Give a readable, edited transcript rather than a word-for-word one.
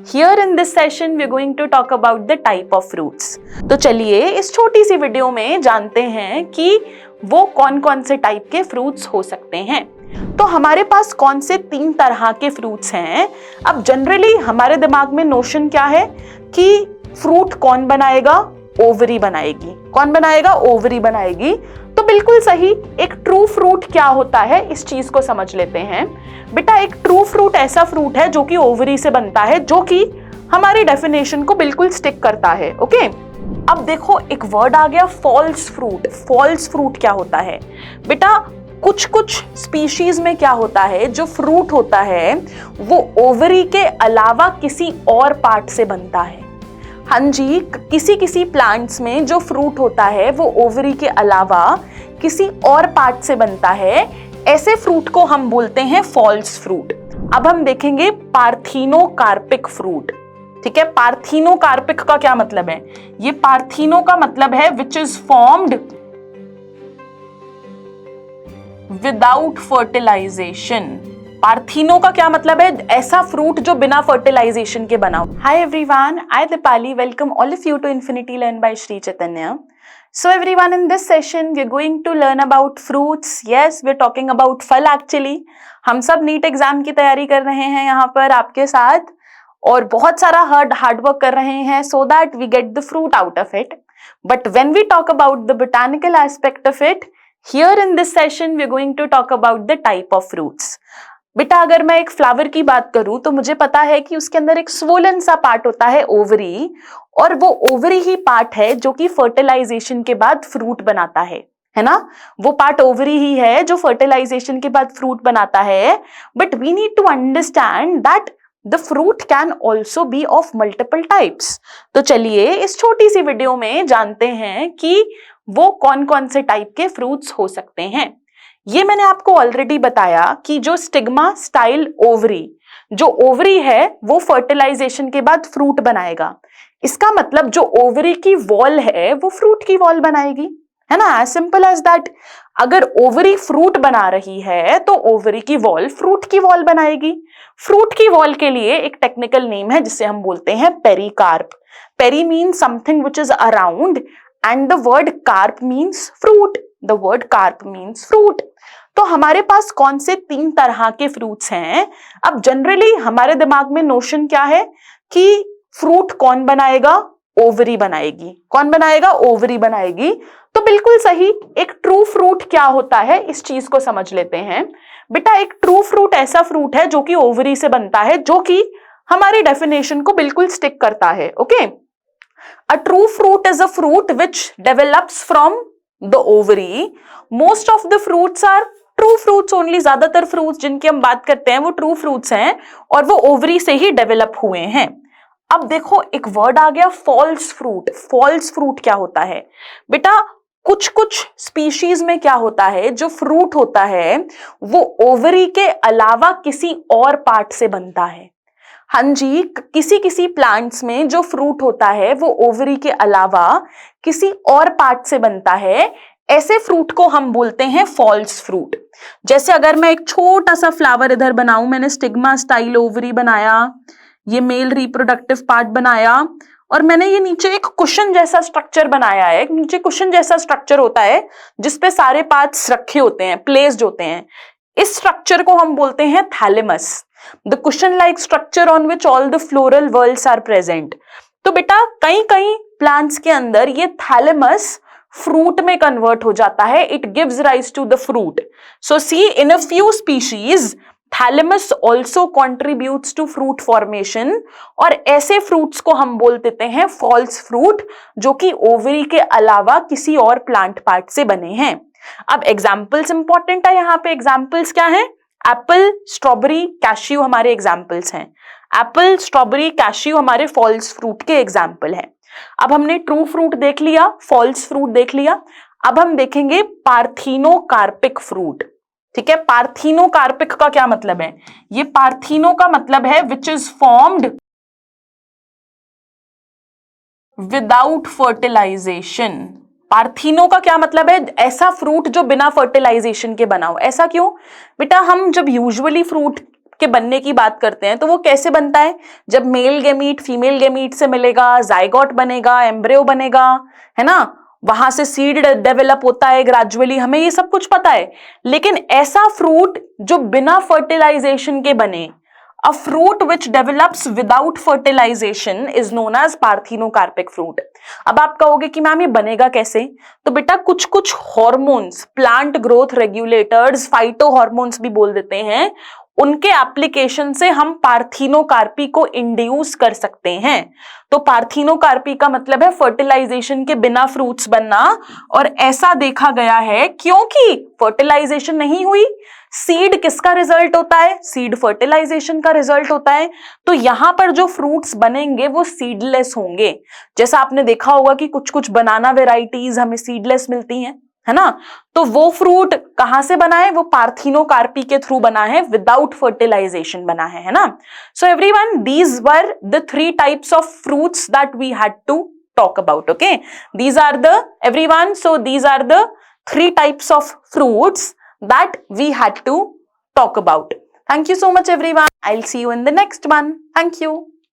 Here in this session we are going to talk about the type of fruits. तो चलिए इस छोटी सी video में जानते हैं कि वो कौन कौन से टाइप के फ्रूट्स हो सकते हैं। तो हमारे पास कौन से 3 तरह के फ्रूट्स हैं। अब जनरली हमारे दिमाग में नोशन क्या है कि फ्रूट कौन बनाएगा, ओवरी बनाएगी। कौन बनाएगा, ओवरी बनाएगी। तो बिल्कुल सही, एक ट्रू फ्रूट क्या होता है इस चीज को समझ लेते हैं। बेटा एक ट्रू फ्रूट ऐसा फ्रूट है जो कि ओवरी से बनता है, जो कि हमारी डेफिनेशन को बिल्कुल स्टिक करता है। ओके, अब देखो एक वर्ड आ गया फॉल्स फ्रूट। फॉल्स फ्रूट क्या होता है बेटा, कुछ कुछ स्पीशीज में क्या होता है, जो फ्रूट होता है वो ओवरी के अलावा किसी और पार्ट से बनता है। हाँ जी, किसी किसी प्लांट्स में जो फ्रूट होता है वो ओवरी के अलावा किसी और पार्ट से बनता है। ऐसे फ्रूट को हम बोलते हैं फॉल्स फ्रूट। अब हम देखेंगे पार्थिनोकार्पिक फ्रूट। ठीक है, पार्थिनोकार्पिक का क्या मतलब है? ये पार्थिनो का मतलब है which is formed without fertilisation. Partheno का क्या मतलब है? ऐसा फ्रूट जो बिना फर्टिलाइजेशन के बना हो। Hi everyone, I Deepali welcome all of you to infinity learn by Shri Chaitanya. So everyone, in this session we are going to learn about fruits. Yes, we are talking about फल actually. हम सब NEET exam की तैयारी कर रहे हैं यहाँ पर आपके साथ और बहुत सारा हार्ड वर्क कर रहे हैं so that we get the fruit out of it. But when we talk about the botanical aspect of it, here in this session we are going to talk about the type of fruits. बेटा अगर मैं एक flower की बात करूं तो मुझे पता है कि उसके अंदर एक स्वोलन सा पार्ट होता है ओवरी, और वो ओवरी ही पार्ट है जो कि फर्टिलाइजेशन के बाद फ्रूट बनाता है ना। वो पार्ट ओवरी ही है जो फर्टिलाइजेशन के बाद फ्रूट बनाता है। But we need to understand that the fruit can also be of multiple types. तो चलिए इस छोटी सी वीडियो में जानते हैं कि वो कौन कौन से टाइप के फ्रूट्स हो सकते हैं। ये मैंने आपको ऑलरेडी बताया कि जो स्टिग्मा स्टाइल ओवरी, जो ओवरी है वो फर्टिलाइजेशन के बाद फ्रूट बनाएगा। इसका मतलब जो ओवरी की वॉल है वो फ्रूट की वॉल बनाएगी, है ना। As simple as that. अगर ओवरी फ्रूट बना रही है तो ओवरी की वॉल फ्रूट की वॉल बनाएगी। फ्रूट की वॉल के लिए एक टेक्निकल नेम है जिसे हम बोलते हैं pericarp. Peri means something which is around and the word carp means fruit. The word carp means fruit. तो हमारे पास कौन से 3 तरह के फ्रूट्स हैं। अब जनरली हमारे दिमाग में नोशन क्या है कि फ्रूट कौन बनाएगा, ओवरी बनाएगी। कौन बनाएगा, ओवरी बनाएगी। तो बिल्कुल सही, एक ट्रू फ्रूट क्या होता है इस चीज को समझ लेते हैं। बेटा एक ट्रू फ्रूट ऐसा फ्रूट है जो कि ओवरी से बनता है, जो कि हमारी डेफिनेशन को बिल्कुल स्टिक करता है। Okay, a true fruit is a fruit which develops from the ovary. Most of the fruits are true fruits only. ज्यादातर fruits जिनकी हम बात करते हैं वो true fruits हैं और वो ovary से ही develop हुए हैं। अब देखो एक word आ गया false fruit. false fruit क्या होता है बेटा, कुछ कुछ स्पीशीज में क्या होता है, जो फ्रूट होता है वो ओवरी के अलावा किसी और पार्ट से बनता है। हाँ जी, किसी किसी प्लांट्स में जो फ्रूट होता है वो ओवरी के अलावा किसी और पार्ट से बनता है। ऐसे फ्रूट को हम बोलते हैं फॉल्स फ्रूट। जैसे अगर मैं एक छोटा सा फ्लावर इधर बनाऊं, मैंने स्टिग्मा स्टाइल ओवरी बनाया, ये मेल रिप्रोडक्टिव पार्ट बनाया और मैंने ये नीचे एक कुशन जैसा स्ट्रक्चर बनाया है। नीचे कुशन जैसा स्ट्रक्चर होता है जिसपे सारे पार्ट्स रखे होते हैं, प्लेस्ड होते हैं। इस स्ट्रक्चर को हम बोलते हैं thalamus, the cushion like structure on which all the floral whorls are present. तो बेटा कई कई प्लांट्स के अंदर ये थैलेमस फ्रूट में कन्वर्ट हो जाता है। It gives rise to the fruit. So see in a few species thalamus also contributes to fruit formation, और ऐसे फ्रूट्स को हम बोल देते हैं फॉल्स फ्रूट, जो कि ओवरी के अलावा किसी और प्लांट पार्ट से बने हैं। अब एग्जाम्पल्स इंपॉर्टेंट है यहाँ पे। एग्जाम्पल्स क्या है? एप्पल, स्ट्रॉबेरी, कैश्यू हमारे एग्जाम्पल्स हैं। एप्पल, स्ट्रॉबेरी, कैश्यू हमारे फॉल्स फ्रूट के एग्जाम्पल हैं। अब हमने ट्रू फ्रूट देख लिया, फॉल्स फ्रूट देख लिया। अब हम देखेंगे पार्थिनोकार्पिक फ्रूट। ठीक है, पार्थिनोकार्पिक का क्या मतलब है? ये पार्थिनो का मतलब है which is formed without fertilisation. Partheno का क्या मतलब है? ऐसा फ्रूट जो बिना फर्टिलाइजेशन के बना हो। ऐसा क्यों बेटा? हम जब यूजुअली फ्रूट के बनने की बात करते हैं तो वो कैसे बनता है? जब मेल गेमीट फीमेल गेमीट से मिलेगा, जाइगोट बनेगा, एम्ब्रियो बनेगा, है ना, वहां से सीड डेवलप होता है ग्रेजुअली, हमें ये सब कुछ पता है। लेकिन ऐसा फ्रूट जो बिना फर्टिलाइजेशन के बने, a fruit which develops without fertilization is known as parthenocarpic fruit। अब आप कहोगे कि मैम ये बनेगा कैसे? तो बेटा कुछ कुछ hormones, plant growth regulators, phyto hormones भी बोल देते हैं, उनके एप्लीकेशन से हम पार्थिनोकार्पी को इंड्यूस कर सकते हैं। तो पार्थिनोकार्पी का मतलब है फर्टिलाइजेशन के बिना फ्रूट्स बनना, और ऐसा देखा गया है क्योंकि फर्टिलाइजेशन नहीं हुई। सीड किसका रिजल्ट होता है? सीड फर्टिलाइजेशन का रिजल्ट होता है। तो यहां पर जो फ्रूट्स बनेंगे वो सीडलेस होंगे। जैसा आपने देखा होगा कि कुछ कुछ बनाना वेराइटीज हमें सीडलेस मिलती हैं, है ना, तो वो फ्रूट कहां से बना है? वो पार्थिनोकार्पी के थ्रू बना है, विदाउट फर्टिलाइजेशन बना है ना। So everyone, these were the 3 types of fruits that we had to talk about. Okay, these are the everyone, so these are the 3 types of fruits that we had to talk about. Thank you so much everyone. I'll see you in the next one. Thank you.